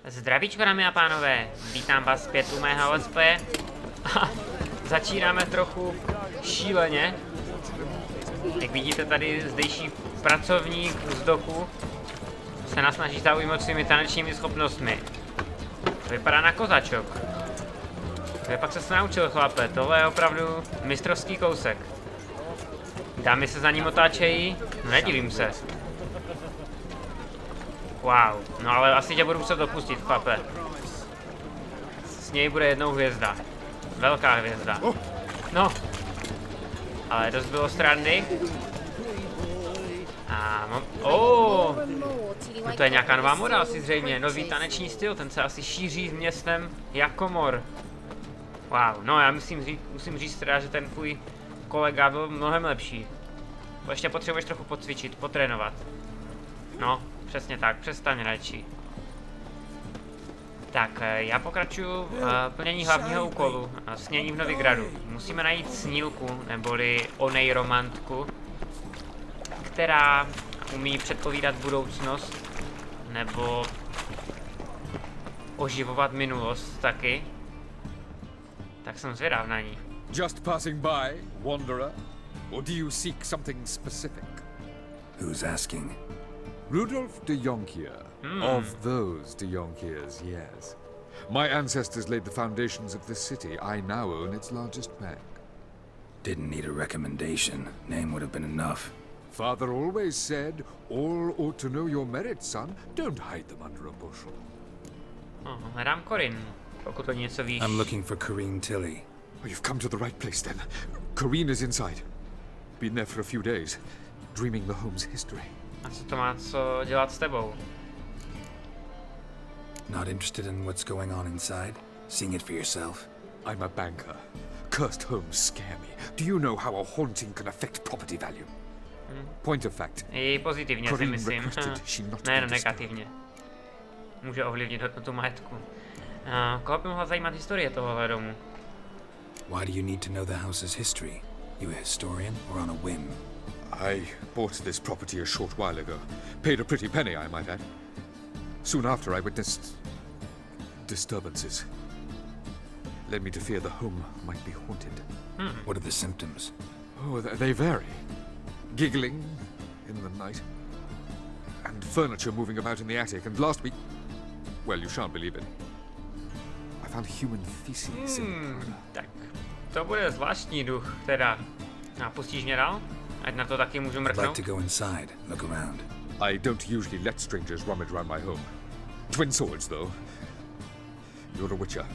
Zdravíčko, dámy a pánové, vítám vás zpět u mého let's playe. Začínáme trochu šíleně. Jak vidíte, tady zdejší pracovník z doku se nás snaží zaujmout svými tanečními schopnostmi. To vypadá na kozačok. Pak se naučil, chlape, tohle je opravdu mistrovský kousek. Dámy se za ním otáčejí, no nedivím se. Wow, no ale asi tě budu muset dopustit, chlape. S něj bude jednou hvězda. Velká hvězda. No. Ale dost bylo strandy. A mám... No to je nějaká nová moda asi zřejmě. Nový taneční styl, ten se asi šíří s městem jako mor. Wow, no já musím říct teda, že ten tvůj kolega byl mnohem lepší. Ještě potřebuješ trochu pocvičit, potrénovat. No, přesně tak, přestaň radši. Tak, já pokračuju v plnění hlavního úkolu, Snění v Novigradu. Musíme najít snílku, neboli onej romantku, která umí předpovídat budoucnost, nebo oživovat minulost taky. Tak jsem zvědav na ní. Just passing by, wanderer? Or do you seek something specific? Who's asking? Rudolf de Jonkier. Of those de Jonkiers, yes. My ancestors laid the foundations of this city. I now own its largest bank. Didn't need a recommendation. Name would have been enough. Father always said, all ought to know your merits, son. Don't hide them under a bushel. Hledám Corinne, pokud to něco víš. I'm looking for Corinne Tilly. Oh, you've come to the right place then. Corinne is inside. Been there for a few days, dreaming the home's history. A co to má co dělat s tebou? Not interested in what's going on inside? Seeing it for yourself? I'm a banker. Cursed homes scare me. Do you know how a haunting can affect property value? Point of fact. I pozitivně si Corinne myslím. requested she not Ne, be negativně. Může ovlivnit hodnotu majetku. Koho by mohla zajímat historie tohohle domu? Why do you need to know the house's history? You a historian or on a whim? I bought this property a short while ago. Paid a pretty penny, I might add. Soon after, I witnessed disturbances. Led me to fear the home might be haunted. What are the symptoms? Oh, they vary. Giggling in the night, and furniture moving about in the attic, and last week... Well, you shan't believe it. I found human feces in the... Tak, to bude zvláštní duch, teda. A pustíš mě dál? Ať na to taky můžu I'd mrknout. like to go inside, look around. I don't usually let strangers rummage around my home. Twin swords, though. You're a witcher.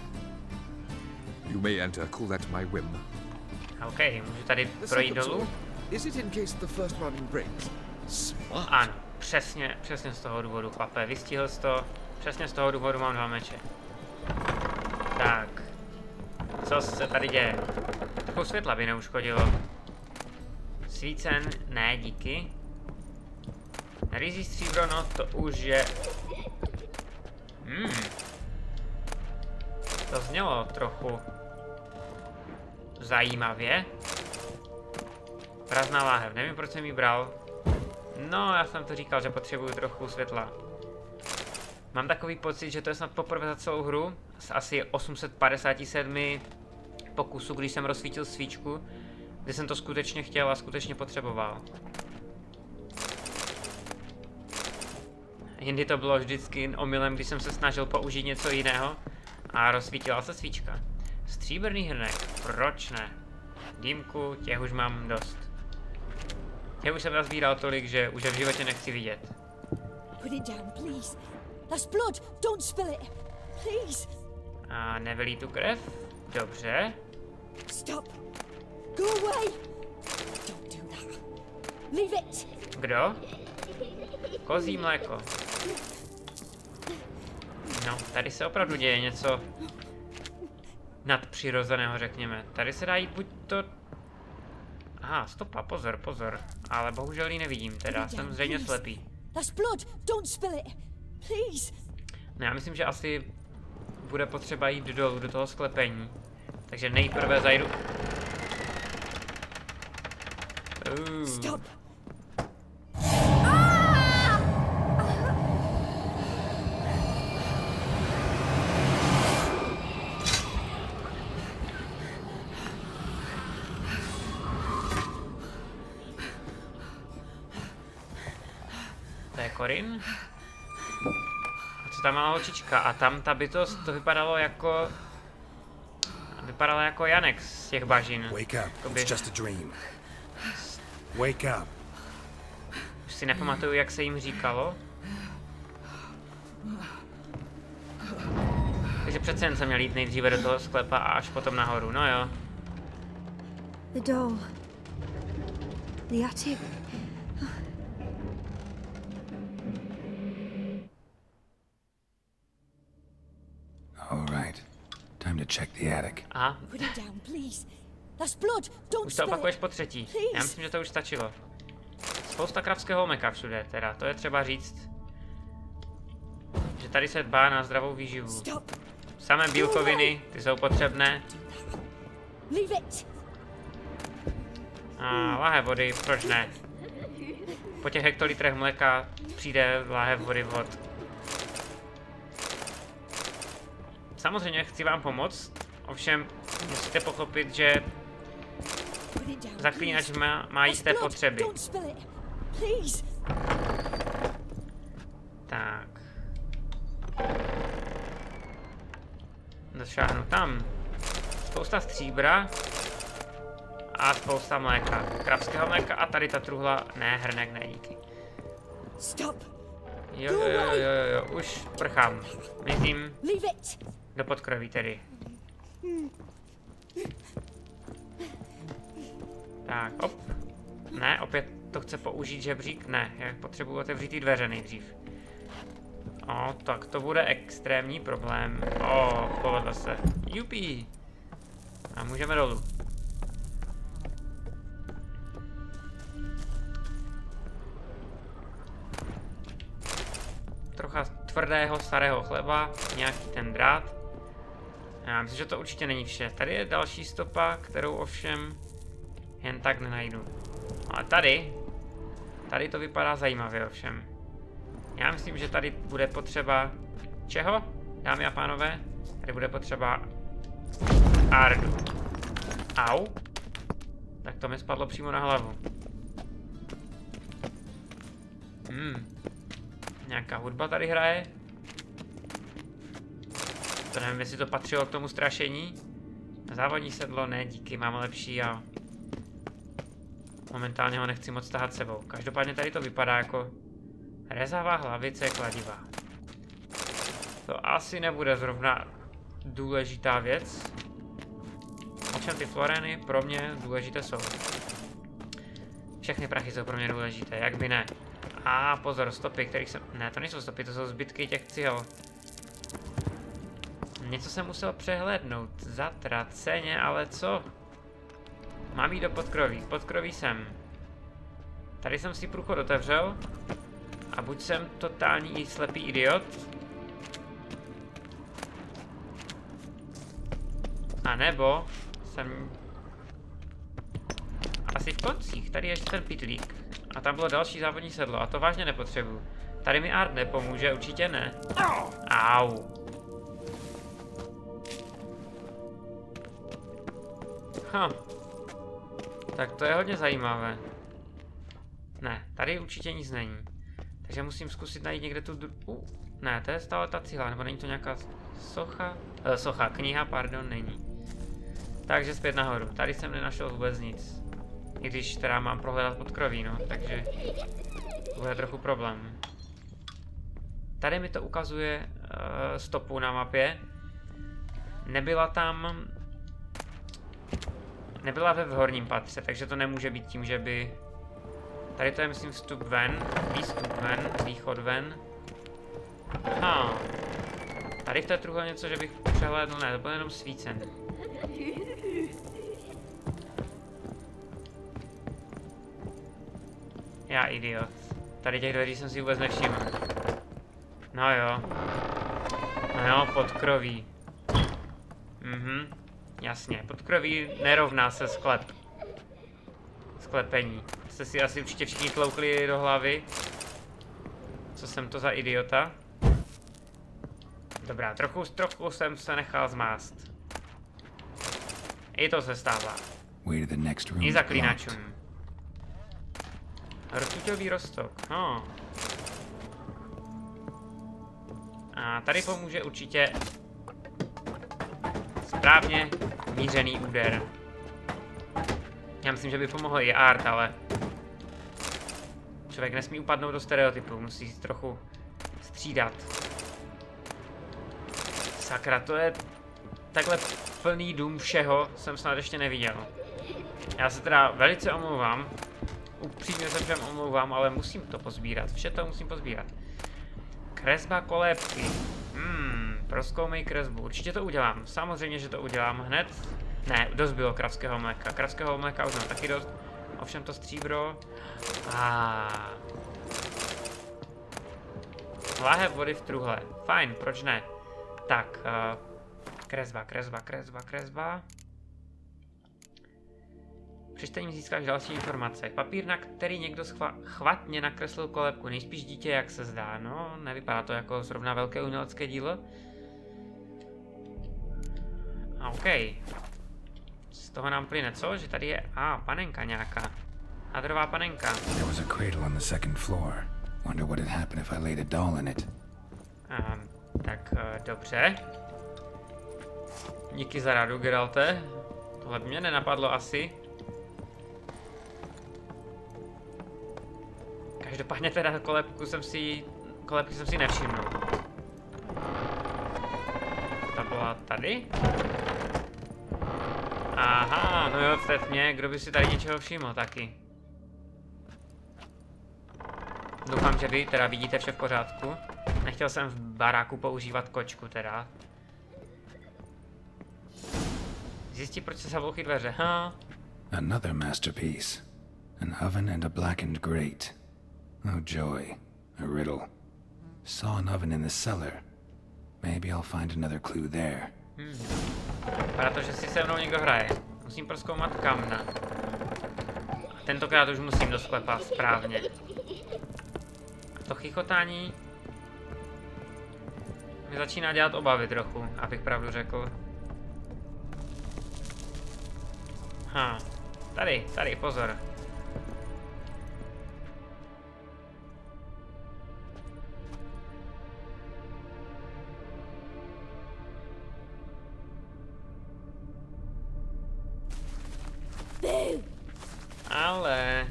You may enter, call that my whim. OK, můžu tady projít dolů? Is it in case the first running breaks? Smart. Ano, přesně z toho důvodu, chlape. Vystihl jsi to, přesně z toho důvodu mám 2 meče. Tak. Co se tady děje? Trochu světla by neuškodilo. Svícen, ne, díky. Rýzí stříbro, no to už je... To znělo trochu zajímavě. Prázdná láhev, nevím, proč jsem ji bral. No, já jsem to říkal, že potřebuju trochu světla. Mám takový pocit, že to je snad poprvé za celou hru. Z asi 857 pokusů, když jsem rozsvítil svíčku, kdy jsem to skutečně chtěl a skutečně potřeboval. Jindy to bylo vždycky omylem, když jsem se snažil použít něco jiného a rozsvítila se svíčka. Stříbrný hrnek, proč ne? Dýmku, těch už mám dost. Těch už jsem nazbíral tolik, že už je v životě nechci vidět. Put it down, please. That's blood. Don't spill it. Please. A nevylí tu krev? Dobře. Stop. Go away. Don't do that. Leave it. Kdo? Kozí mléko. No, tady se opravdu děje něco nadpřirozeného, řekněme. Tady se dá jít buď to... Aha, stopa, pozor. Ale bohužel ji nevidím, teda jsem zřejmě slepý. That's blood. Don't spill it. Please. No, já myslím, že asi bude potřeba jít dolů do toho sklepení. Takže nejprve zajdu... Stop. To je Corinne. A co tam má holčička? A tam ta bytost, to vypadalo jako... Vypadala jako Janek z těch bažin. Wake up. It's just a dream. Wake up. Už si nepamatuju, jak se jim říkalo. Takže přece jen jsem měl jít nejdříve do toho sklepa a až potom nahoru, no jo. The doll. The attic. All right. Time to check the attic. Aha, Put it down, please. There's blood. Don't už to spill opakuješ it. po třetí. Já Please. myslím, že to už stačilo. Spousta kravského meka všude, teda, to je třeba říct. Že tady se dbá na zdravou výživu. Stop. Samé bílkoviny, ty jsou potřebné. Leave it. A láhev vody, proč ne? Po těch hektolitrech mléka přijde láhev vody vod. Samozřejmě chci vám pomoct, ovšem musíte pochopit, že Put it down. Zaklínač please. má There's jisté blood. potřeby. Don't spill it. Please. Tak. Došáhnu tam. Spousta stříbra. A spousta mléka. Kravského mléka a tady ta truhla. Ne, hrnek, ne, díky. Stop. Jo, už prchám. Mizím Leave it. do podkroví tedy. Tak, op. Ne, opět to chce použít žebřík? Ne, já potřebuji otevřít ty dveře nejdřív. O, tak to bude extrémní problém. O, povedlo se. Jupi. A můžeme dolů. Trocha tvrdého starého chleba, nějaký ten drát. Já myslím, že to určitě není vše. Tady je další stopa, kterou ovšem jen tak nenajdu. Ale tady to vypadá zajímavě ovšem. Já myslím, že tady bude potřeba... Čeho, dámy a pánové? Tady bude potřeba... Ardu. Au. Tak to mi spadlo přímo na hlavu. Nějaká hudba tady hraje. To nevím, jestli to patřilo k tomu strašení. Závodní sedlo, ne díky, mám lepší a... Momentálně ho nechci moc tahat sebou. Každopádně tady to vypadá jako... Rezavá hlavice kladiva. To asi nebude zrovna důležitá věc. Ovšem ty florény pro mě důležité jsou. Všechny prachy jsou pro mě důležité, jak by ne. A pozor, stopy, kterých jsem... Ne, to nejsou stopy, to jsou zbytky těch cihel. Něco jsem musel přehlédnout. Zatraceně, ale co? Mám jít do podkroví. Podkroví jsem. Tady jsem si průchod otevřel. A buď jsem totální slepý idiot. A nebo jsem... Asi v koncích. Tady je ještě ten pitlík. A tam bylo další závodní sedlo. A to vážně nepotřebuju. Tady mi art nepomůže, určitě ne. Au. Tak to je hodně zajímavé. Ne, tady určitě nic není. Takže musím zkusit najít někde tu... Ne, to je stále ta cihla, nebo není to nějaká socha? Kniha, pardon, není. Takže zpět nahoru. Tady jsem nenašel vůbec nic. I když teda mám prohledat podkroví, no, takže... To bude trochu problém. Tady mi to ukazuje stopu na mapě. Nebyla tam... Nebyla ve horním patře, takže to nemůže být tím, že by... Tady to je, myslím, vstup ven, výstup ven, východ ven. Tady v té truhle něco, že bych přehlédl, ne, to bylo jenom svícen. Já idiot. Tady těch dveří jsem si vůbec nevšiml. No jo, podkroví. Jasně, podkroví nerovná se sklep. Sklepení. Jste si asi určitě všichni tloukli do hlavy. Co jsem to za idiota? Dobrá, trochu jsem se nechal zmást. I to se stává. I zaklínačům. Rtuťový roztok. A tady pomůže určitě správně mířený úder. Já myslím, že by pomohl i art, ale člověk nesmí upadnout do stereotypů, musí si trochu střídat. Sakra, to je takhle plný dům všeho, jsem snad ještě neviděl. Já se teda velice omlouvám, upřímně se všem omlouvám, ale musím to pozbírat, vše to musím pozbírat. Kresba kolébky. Prozkoumej kresbu. Určitě to udělám. Samozřejmě, že to udělám hned. Ne, dost bylo kravského mléka. Kravského mléka už mám taky dost. Ovšem to stříbro. Láhev vody v truhle. Fajn, proč ne? Tak, kresba. Při čtení získáš další informace. Papír, na který někdo chvatně nakreslil kolébku. Nejspíš dítě, jak se zdá. No, nevypadá to jako zrovna velké umělecké dílo. OK. Z toho nám plyne co? Že tady je... panenka nějaká. Hadrová panenka. There was a cradle on the second floor. Wonder what would happen if I laid a doll in it. Tak, dobře. Díky za radu, Geralte. Tohle by mě nenapadlo asi. Každopádně teda kolébky jsem si nevšimnul. Ta byla tady? Aha, no jo, v té tmě, kdo by si tady něčeho všiml taky. Doufám, že vy teda vidíte vše v pořádku. Nechtěl jsem v baráku používat kočku teda. Zjistí, proč se zabouchy dveře, Another masterpiece. An oven and a blackened grate. Oh joy, a riddle. Saw an oven in the cellar. Maybe I'll find another clue there. Vypadá to, že si se mnou někdo hraje. Musím prozkoumat kamna. Tentokrát už musím do sklepa správně. To chichotání mi začíná dělat obavy trochu, abych pravdu řekl. Tady, pozor. Ale...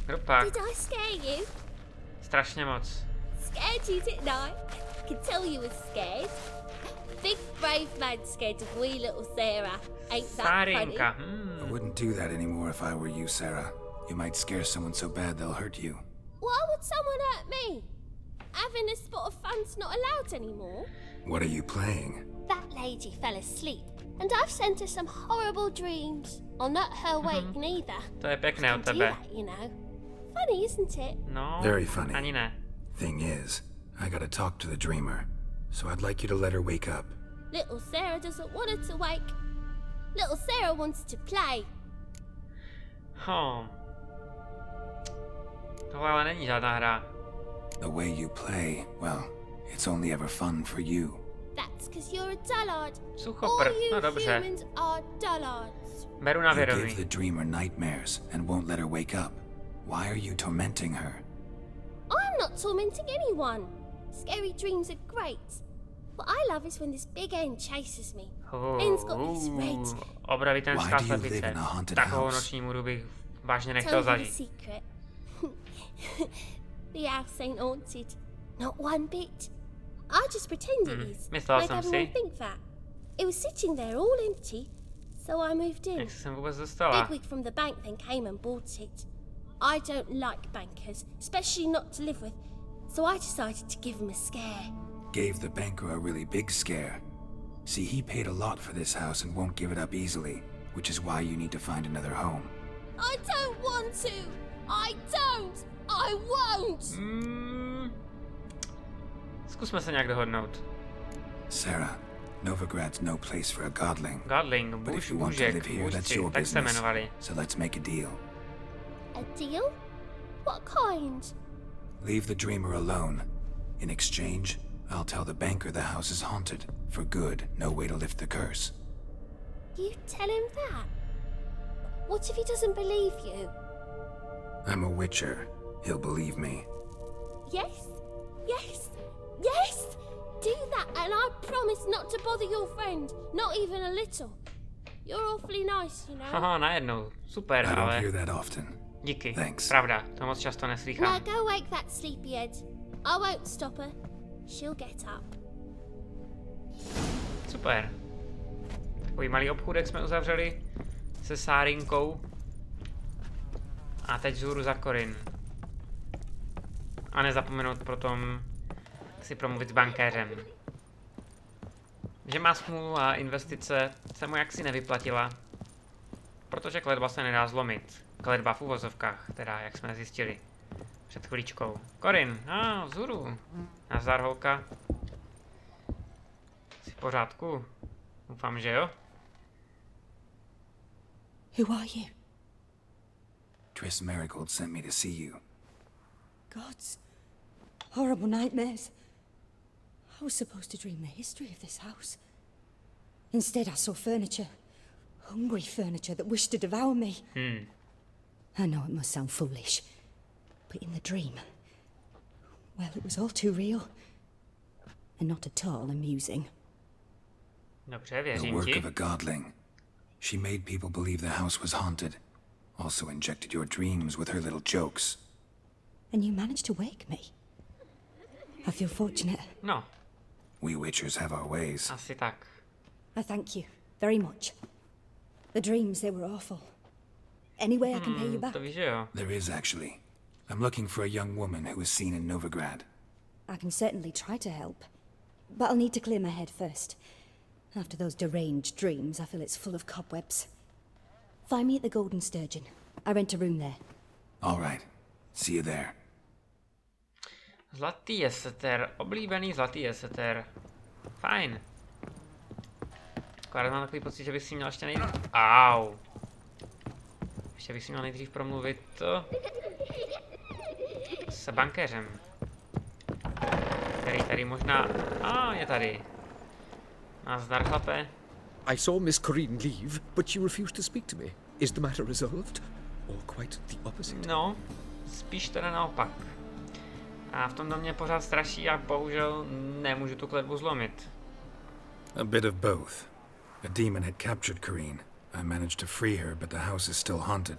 Hrupak. Did I scare you? Strašně moc. Scared you, didn't I? Could tell you were scared. Big brave man scared of wee little Sarah. Ain't that funny? Starinka. I wouldn't do that anymore if I were you, Sarah. You might scare someone so bad they'll hurt you. Why would someone hurt me? Having a spot of fun's not allowed anymore. What are you playing? That lady fell asleep, and I've sent her some horrible dreams. I'll not her wake neither. To je pěkné od Do tebe. that, you know. Funny, isn't it? No, Very funny. ani ne. Thing is, I gotta talk to the dreamer, so I'd like you to let her wake up. Little Sarah doesn't want her to wake. Little Sarah wants to play. Tohle ale není žádná hra. The way you play, well, it's only ever fun for you. That's because you're a dullard. Suchopr, All you no dobře. humans are dullards. Beru na You give vědomí. the dreamer nightmares and won't let her wake up. Why are you tormenting her? I'm not tormenting anyone. Scary dreams are great. What I love is when this big end chases me. End's got these red. Obravitenská Why do you live slepice. in a haunted Takovou house? noční můru bych vážně nechtěl Tell you a zažít. secret. The house ain't haunted. Not one bit. I just pretend it is. Myslela Make jsem everyone si. think that. It was sitting there all empty, so I moved in. Jak se sem vůbec dostala? Bigwig from the bank then came and bought it. I don't like bankers, especially not to live with, so I decided to give him a scare. Gave the banker a really big scare. See, he paid a lot for this house and won't give it up easily, which is why you need to find another home. I don't want to! I don't! I won't! Zkusme se nějak dohodnout. Sarah, Novigrad's no place for a godling. Godling, But if bůž, you want to live bůžek, here, that's bůžci, your tak se business. jmenovali. So let's make a deal. A deal? What kind? Leave the dreamer alone. In exchange, I'll tell the banker the house is haunted. For good, no way to lift the curse. You tell him that? What if he doesn't believe you? I'm a witcher. He'll believe me. Yes? Yes? Yes? And I promise not to bother your friend, not even a little. You're awfully nice, you know. Haha, najednou. Super, I don't ale hear that often. díky. Thanks. Pravda, to moc často Now neslýchám. go wake that sleepyhead. I won't stop her. She'll get up. Super. Takový malý obchůdek jsme uzavřeli se Sárinkou. A teď vzhůru za Corinne. A nezapomenout potom si promluvit s bankéřem. Že má smůlu a investice se mu jaksi nevyplatila. Protože kletba se nedá zlomit. Kletba v uvozovkách, teda jak jsme zjistili před chvíličkou. Corinne, vzhůru. Nazdar, holka. Jsi v pořádku? Doufám, že jo? Who are you? Triss Marigold sent me to see you. Gods. Horrible nightmares. I was supposed to dream the history of this house. Instead, I saw furniture. Hungry furniture that wished to devour me. I know it must sound foolish, but in the dream, well, it was all too real. And not at all amusing. Dobře, The věřím work ti. of a godling. She made people believe the house was haunted. Also injected your dreams with her little jokes. And you managed to wake me. I feel fortunate. No, We witchers have our ways. asi tak. I thank you very much. The dreams, they were awful. Any way I can pay you back? To víš, že jo? There is, actually. I'm looking for a young woman who was seen in Novigrad. I can certainly try to help. But I'll need to clear my head first. After those deranged dreams, I feel it's full of cobwebs. Find me at the Golden Sturgeon. I rent a room there. All right. See you there. Zlatý jeseter, oblíbený zlatý jeseter. Fajn. Akorát mám takový pocit, že bych si měl ještě nejdřív... Au. Ještě bych si měl nejdřív promluvit s bankéřem. Který tady možná... je tady. Nazdar, chlape. I saw Miss Corinne leave, but she refused to speak to me. Is the matter resolved? Or quite the opposite? No, spíš teda naopak. A v tom domě pořád straší a bohužel nemůžu tu kletbu zlomit. A bit of both. A demon had captured Corinne. I managed to free her, but the house is still haunted.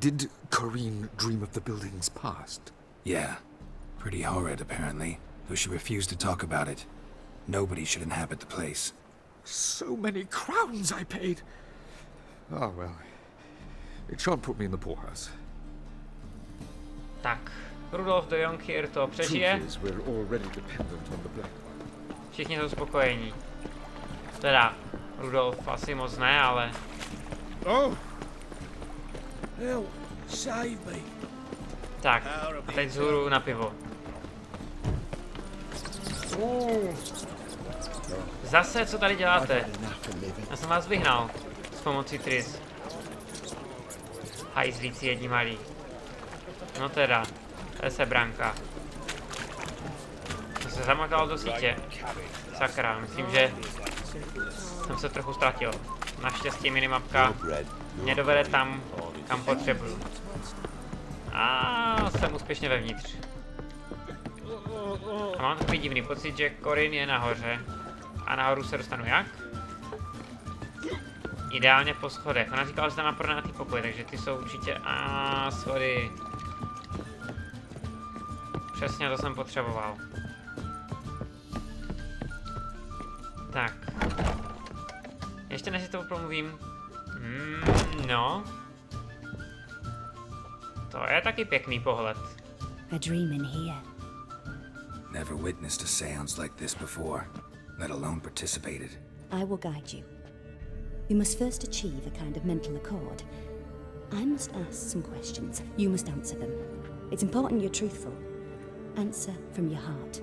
Did Corinne dream of the building's past? Yeah. Pretty horrid, apparently, though she refused to talk about it. Nobody should inhabit the place. So many crowns I paid. Ah, well. It shan't put me in the poorhouse. Tak, Rudolf de Jonkir to přežije. Truth is, we're already dependent on the black one. Všichni jsou spokojení. Teda, Rudolf asi moc ne, ale... Oh! Help! Save me! Tak, a teď vzhůru na pivo. Zase, co tady děláte? Já jsem vás vyhnal s pomocí Triss. Hajzlíci jedni malí. No teda, to je sebranka. Jsem se zamotal do sítě. Sakra, myslím, že jsem se trochu ztratil. Naštěstí minimapka mě dovede tam, kam potřebuju. A jsem úspěšně vevnitř. A mám takový divný pocit, že Corinne je nahoře. A nahoru se dostanu jak? Ideálně po schodech. Ona říkala, že tam má pronajatý pokoj, takže ty jsou určitě... schody. Přesně to jsem potřeboval. Tak. Ještě než si to promluvím. No. To je taky pěkný pohled. A dream in here. Never witnessed a seance like this before, let alone participated. I will guide you. You must first achieve a kind of mental accord. I must ask some questions. You must answer them. It's important you're truthful. Answer from your heart.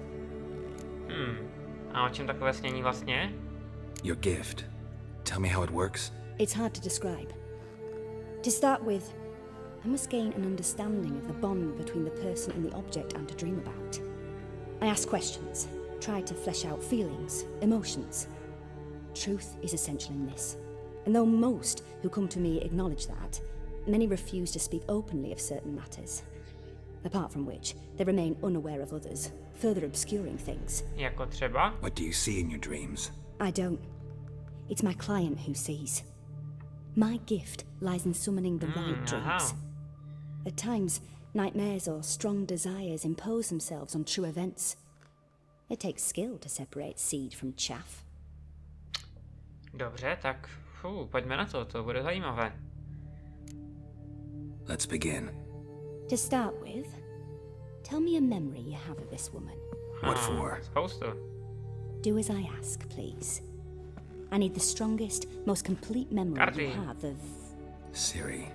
A o čem takové snění vlastně? Your gift. Tell me how it works. It's hard to describe. To start with, I must gain an understanding of the bond between the person and the object I'm to dream about. I ask questions, try to flesh out feelings, emotions. Truth is essential in this. And though most who come to me acknowledge that, many refuse to speak openly of certain matters. apart from which they remain unaware of others, further obscuring things. Jako třeba? What do you see in your dreams? I don't. It's my client who sees. My gift lies in summoning the right dreams. At times, nightmares or strong desires impose themselves on true events. It takes skill to separate seed from chaff. Dobře, tak pojďme na to bude zajímavé. Let's begin. To start with, tell me a memory you have of this woman. What for? Spoustu. Do as I ask, please. I need the strongest, most complete memory Každý. you have of... Siri.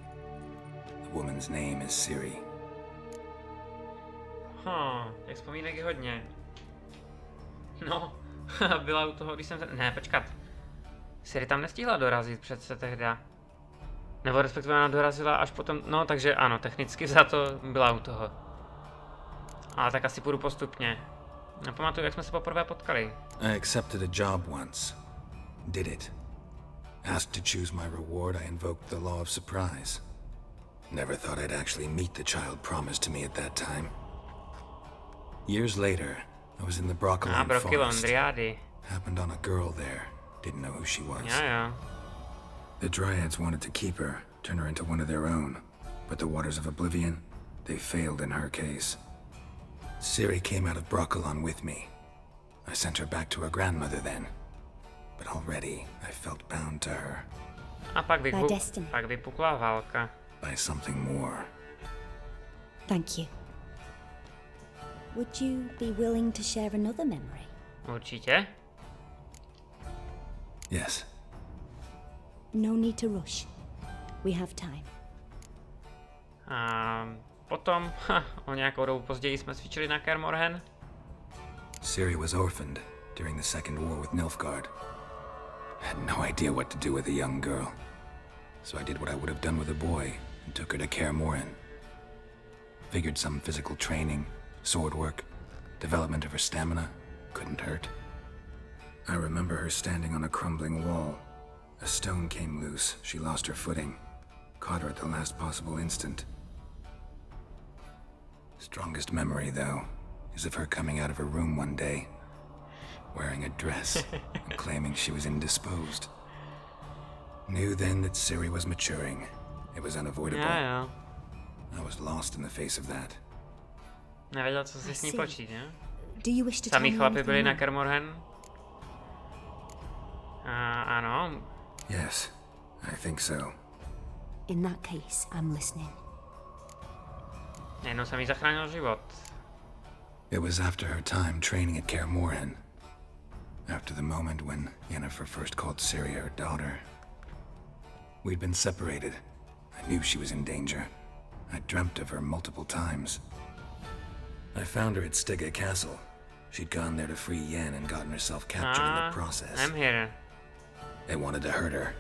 The woman's name is Siri. Těch vzpomínek je hodně. No, byla u toho, když jsem se... Ne, počkat. Siri tam nestihla dorazit přece tehda. Nebo respektive ona dorazila až potom, no takže ano, technicky za to byla u toho. Ale tak asi půjdu postupně. Nepamatuju, jak jsme se poprvé potkali. I accepted a job once. Did it. Asked to choose my reward, I invoked the law of surprise. Never thought I'd actually meet the child promised to me at that time. Years later, I was in the Broccolon forest. Happened on a girl there. Didn't know who she was. Jo. The Dryads wanted to keep her, turn her into one of their own. But the Waters of Oblivion, they failed in her case. Siri came out of Broccolon with me. I sent her back to her grandmother then. But already, I felt bound to her. A pak vypukla válka. By something more. Thank you. Would you be willing to share another memory? Určitě. Yes. No need to rush. We have time. A potom, o nějakou dobu později jsme cvičili na Kaer Morhen. Siri was orphaned during the Second War with Nilfgaard. Had no idea what to do with a young girl. So I did what I would have done with a boy and took her to Kaer Morhen. Figured some physical training, sword work, development of her stamina couldn't hurt. I remember her standing on a crumbling wall. A stone came loose, she lost her footing. Caught her at the last possible instant. Strongest memory, though, is of her coming out of her room one day, wearing a dress and claiming she was indisposed. Knew then that Siri was maturing. It was unavoidable. Jo. I was lost in the face of that. Nevěděl, co si s ní počít, ne? Do you wish to tell Samý me chlapi anything byli na more? Kaer Morhen. Ano. Yes, I think so. In that case, I'm listening. Jednou jsem jí zachránil život. It was after her time training at Kaer Morhen. After the moment when Yennefer first called Ciri her daughter. We'd been separated. I knew she was in danger. I dreamt of her multiple times. I found her at Stygga Castle. She'd gone there to free Yen and gotten herself captured in the process. I'm here. They wanted to hurt her.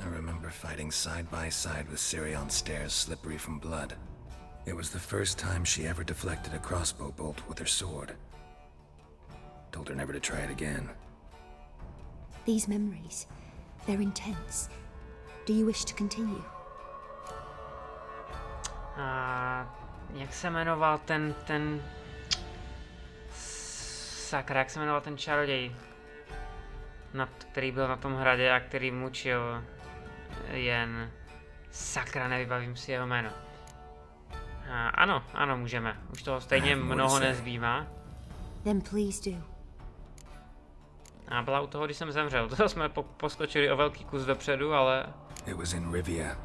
I remember fighting side by side with Ciri on stairs slippery from blood. It was the first time she ever deflected a crossbow bolt with her sword. Told her never to try it again. These memories, they're intense. Do you wish to continue? Jak se jmenoval ten... Sakra, jak se jmenoval ten čaroděj? Který byl na tom hradě a který mučil jen... Sakra, nevybavím si jeho jméno. Ano, můžeme. Už toho stejně mnoho nezbývá. Then please do. A byla u toho, když jsem zemřel. To jsme poskočili o velký kus dopředu, ale... It was in Rivia.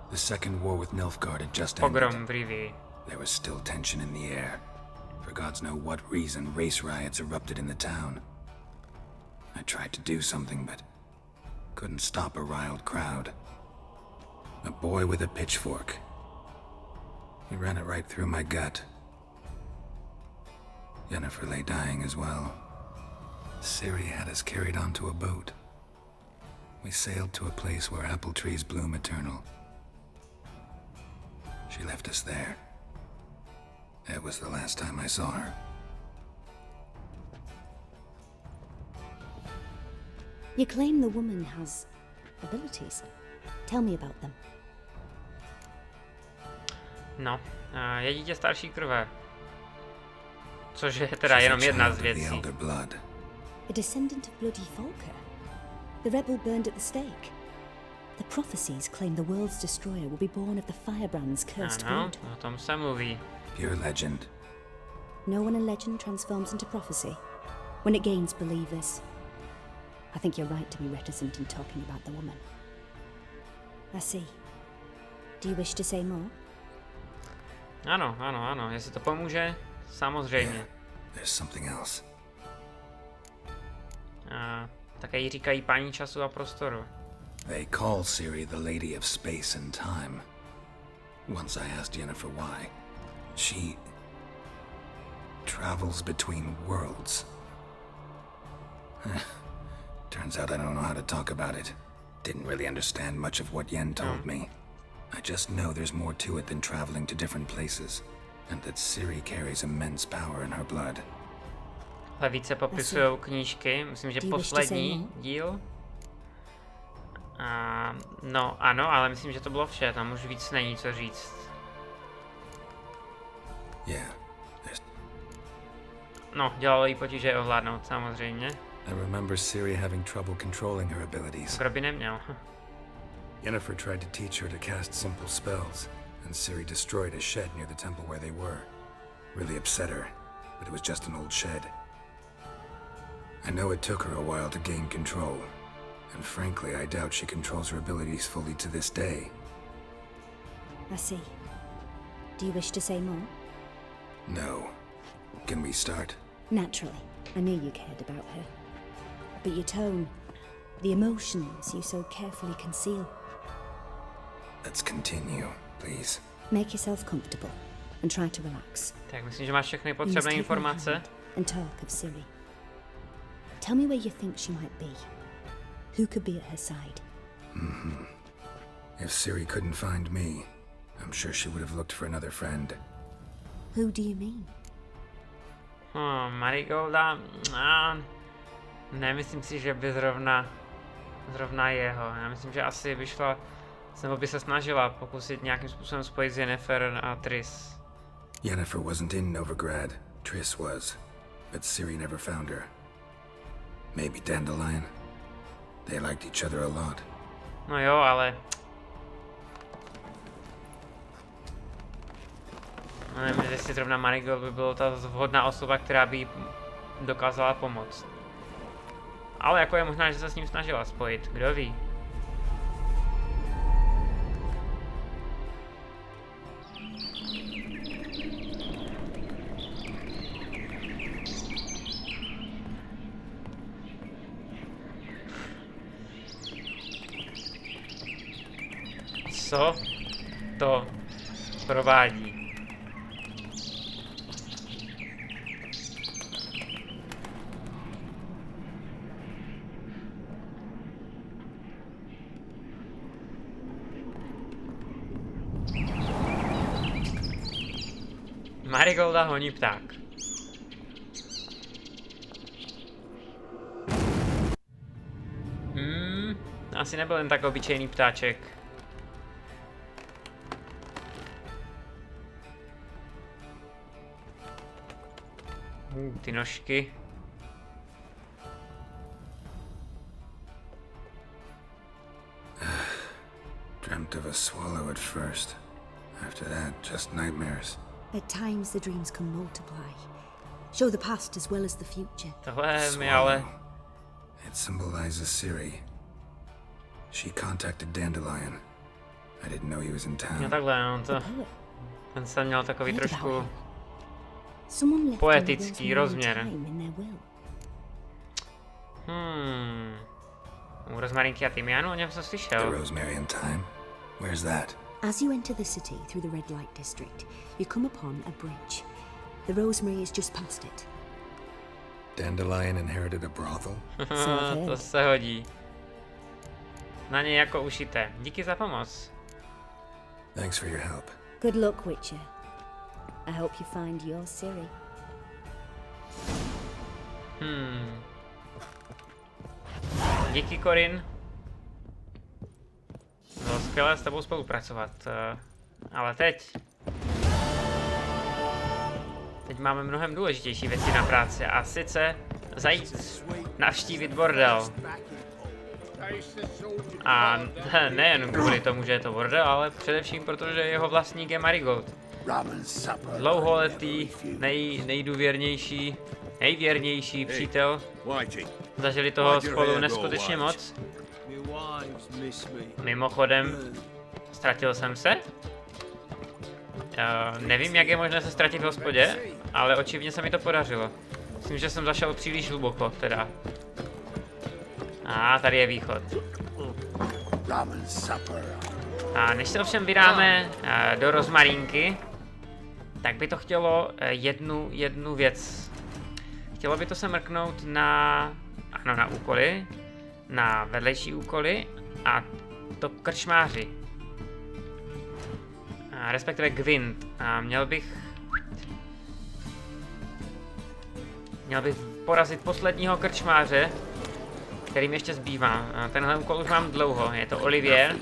The second war with Nilfgaard had just Pogrom ended. v Rivii. There was still tension in the air. For gods know what reason, race riots erupted in the town. I tried to do something, but couldn't stop a riled crowd. A boy with a pitchfork. He ran it right through my gut. Yennefer lay dying as well. Ciri had us carried onto a boat. We sailed to a place where apple trees bloom eternal. She left us there. That was the last time I saw her. You claim the woman has abilities. Tell me about them. No, je dítě starší krve. Což je teda jenom jedna z věcí. A descendant of bloody Volker. The rebel burned at the stake. The prophecies claim the world's destroyer will be born of the firebrand's cursed Ano, blood. o tom se mluví. Pure legend. No one in legend transforms into prophecy when it gains believers. I think you're right to be reticent in talking about the woman. I see. Do you wish to say more? Ano, ano, ano, jestli to pomůže, samozřejmě. There's something else. Také jí říkají paní času a prostoru. They call Ciri the Lady of Space and Time. Once I asked Yennefer why. She travels between worlds. Turns out I don't know how to talk about it. Didn't really understand much of what Yen told me. I just know there's more to it than traveling to different places, and that Ciri carries immense power in her blood. Ale více popisují knížky, myslím, že poslední díl. No ano, ale myslím, že to bylo vše, tam už víc není co říct. Yeah. No, dělalo jí potíže ovládnout, samozřejmě. I remember Ciri having trouble controlling her abilities. Kdo by neměl? Yennefer tried to teach her to cast simple spells, and Ciri destroyed a shed near the temple where they were. Really upset her, but it was just an old shed. I know it took her a while to gain control, and frankly, I doubt she controls her abilities fully to this day. I see. Do you wish to say more? No. Can we start? Naturally. I knew you cared about her. But your tone, the emotions you so carefully conceal. Let's continue, please. Make yourself comfortable and try to relax. Tak myslím, že máš všechny You must potřebné take my informace. hand and talk of Ciri. Tell me where you think she might be. Who could be at her side? If Ciri couldn't find me, I'm sure she would have looked for another friend. Who do you mean? Marigolda, nemyslím si, že by zrovna jeho. Já myslím, že asi by šla, nebo by se snažila pokusit nějakým způsobem spojit s Yennefer a Triss. Yennefer wasn't in Novigrad. Triss was, but Ciri never found her. Maybe Dandelion? They liked each other a lot. No jo, ale... Nevím, jestli zrovna Marigold by byla ta vhodná osoba, která by jí dokázala pomoct. Ale jako je možná, že se s ním snažila spojit, kdo ví. Co to provádí? Marigolda honí pták. Asi nebyl jen tak obyčejný ptáček. Ty nožky. Dreamt of a swallow at first. After that, just nightmares. At times the dreams can multiply. Show the past as well as the future. Tohle mi ale... It symbolizes Ciri. She contacted Dandelion. I didn't know he was in No town. takhle, no to... The poet. Ten jsem měl takový Read about trošku him. Someone left poetický him rozměr. time in their will. U rozmarinky a tymianu, o něm jsem The slyšel. Rosemary in Time? Where's that? As you enter the city through the red light district, you come upon a bridge. The Rosemary is just past it. Dandelion inherited a brothel? To se hodí. Na ně jako ušité. Díky za pomoc. Thanks for your help. Good luck, Witcher. I hope you find your Ciri. Díky, Corinne. Bylo skvělé s tebou spolupracovat. Ale teď teď máme mnohem důležitější věci na práci a sice zajít navštívit bordel. A nejen kvůli tomu, že je to bordel, ale především protože jeho vlastník je Marigold. Dlouholetý, nejvěrnější přítel. Zažili toho spolu neskutečně moc. Mimochodem, ztratil jsem se. Nevím, jak je možné se ztratit v hospodě, ale očividně se mi to podařilo. Myslím, že jsem zašel příliš hluboko, teda. A tady je východ. A než se ovšem vydáme do rozmarínky, tak by to chtělo jednu věc. Chtělo by to se mrknout na úkoly, na vedlejší úkoly a to krčmáři. Respektive Gwent. A měl bych porazit posledního krčmáře, kterým ještě zbývá. Tenhle úkol už mám dlouho, je to Olivier.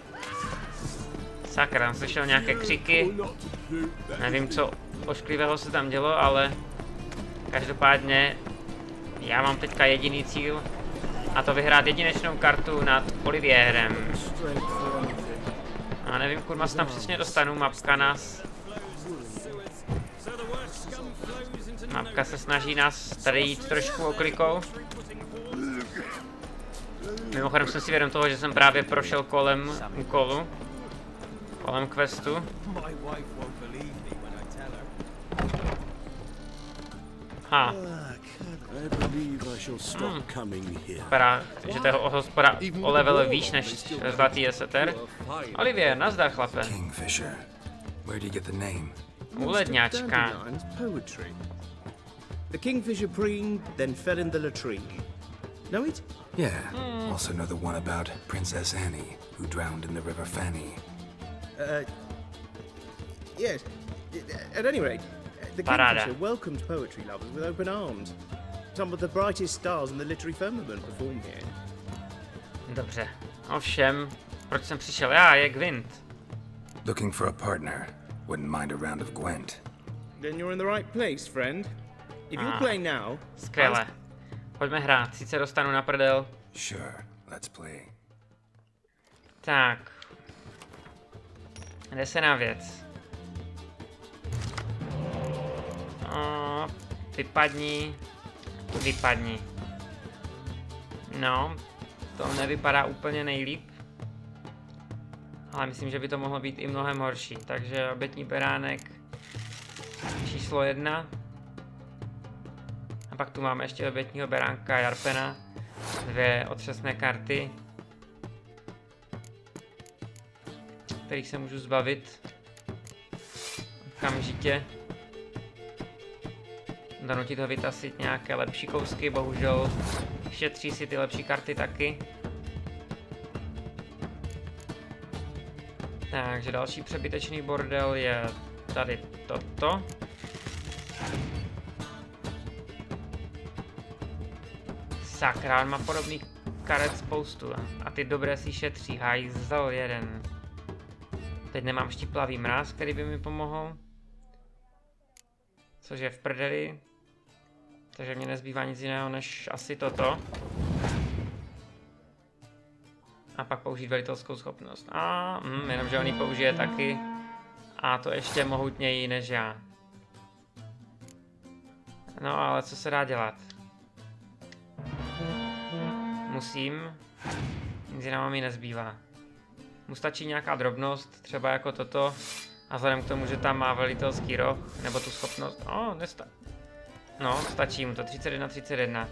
Sakra, jsem slyšel nějaké křiky. Nevím, co ošklivého se tam dělo, ale každopádně já mám teďka jediný cíl, a to vyhrát jedinečnou kartu nad Olivierem. A nevím, kurma se tam přesně dostanu, Mapka se snaží nás tady jít trošku oklikou. Mimochodem jsem si vědom toho, že jsem právě prošel kolem úkolu. Kolem questu. Vypadá, že to je hospoda o level výš než zlatý eseter. Olivier, nazdar, chlape. Kingfisher. Where do you get the name? U ledňáčka. The kingfisher preened, then fell in the latrine. Know it? Yeah. Also know the one about Princess Annie, who drowned in the River Fanny. Yes. At any rate, the kingfisher welcomed poetry lovers with open arms. Some of the brightest stars in the literary firmament perform here. Dobře. Ovšem, proč jsem přišel já, je Gwent. Looking for a partner. Wouldn't mind a round of Gwent. Then you're in the right place, friend. If you'll play now... Skvěle. Pojďme hrát, sice dostanu na prdel. Sure, let's play. Tak. Jde se na věc. Vypadni. No, to nevypadá úplně nejlíp. Ale myslím, že by to mohlo být i mnohem horší. Takže obětní beránek číslo 1. A pak tu máme ještě obětního beránka Jarpena. 2 otřesné karty, kterých se můžu zbavit okamžitě. Donutit ho vytasit nějaké lepší kousky, bohužel šetří si ty lepší karty taky. Takže další přebytečný bordel je tady toto. Sakra, on má podobných karet spoustu a ty dobré si šetří, hajzel jeden. Teď nemám štiplavý mráz, který by mi pomohl. Což je v prdeli. Takže mě nezbývá nic jiného než asi toto. A pak použít velitelskou schopnost. Jenomže on ji použije taky. A to ještě mohutněji než já. No ale co se dá dělat? Musím. Nic jiného mi nezbývá. Mu stačí nějaká drobnost, třeba jako toto. A vzhledem k tomu, že tam má velitelský roh, nebo tu schopnost. No, stačí mu to. 31.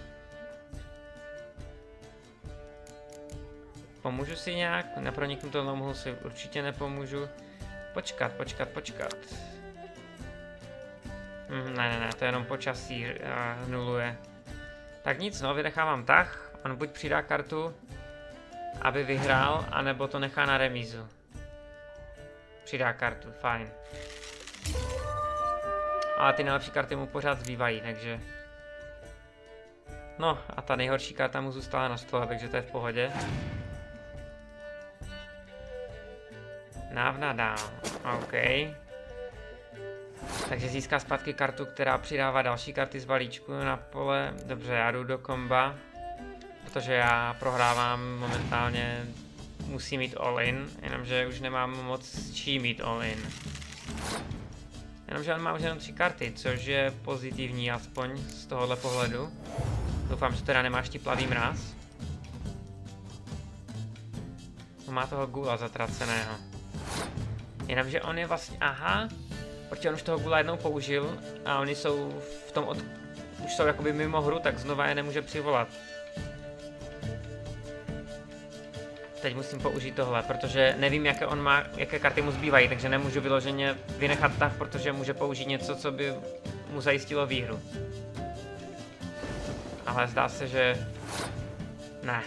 Pomůžu si nějak? Neproniknutelnou mlhu si určitě nepomůžu. Počkat. Ne, to jenom počasí nuluje. Tak nic, no, vynechávám tah. On buď přidá kartu, aby vyhrál, anebo to nechá na remízu. Přidá kartu, fajn. Ale ty nejlepší karty mu pořád zbývají, takže... No, a ta nejhorší karta mu zůstala na stole, takže to je v pohodě. Návna dál, OK. Takže získá zpátky kartu, která přidává další karty z balíčku na pole. Dobře, já jdu do komba, protože já prohrávám momentálně, musím mít all-in, jenomže už nemám moc čím mít all-in. Jenomže on má už jenom 3 karty, což je pozitivní aspoň z tohohle pohledu. Doufám, že teda nemá štiplavý mráz. On má toho gula zatraceného. Jenomže on je vlastně, aha, protože on už toho gula jednou použil a oni jsou v tom, už jsou jakoby mimo hru, tak znova je nemůže přivolat. Teď musím použít tohle, protože nevím, jaké karty mu zbývají, takže nemůžu vyloženě vynechat tah, protože může použít něco, co by mu zajistilo výhru. Ale zdá se, že ne,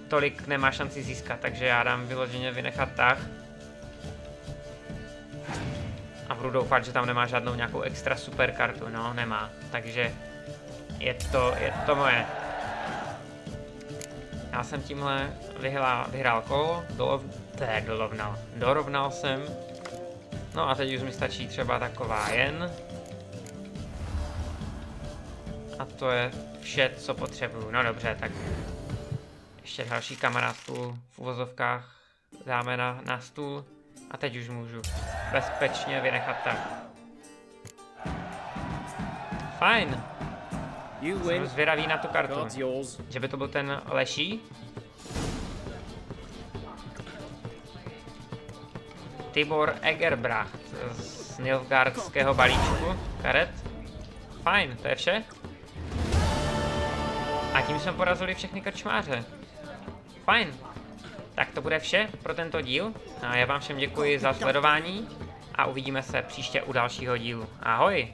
tolik nemá šanci získat, takže já dám vyloženě vynechat tah. A budu doufat, že tam nemá žádnou nějakou extra super kartu, no nemá, takže je to moje. Já jsem tímhle vyhrál kolo, dorovnal jsem. No a teď už mi stačí třeba taková jen. A to je vše, co potřebuju. No dobře, tak ještě další kamarádku v uvozovkách dáme na stůl. A teď už můžu bezpečně vynechat tak. Fajn. Jsem zvědavý na tu kartu. Že by to byl ten leší? Tibor Egerbracht z Nilfgaardského balíčku karet. Fajn, to je vše. A tím jsme porazili všechny krčmáře. Fajn. Tak to bude vše pro tento díl. A já vám všem děkuji za sledování a uvidíme se příště u dalšího dílu. Ahoj!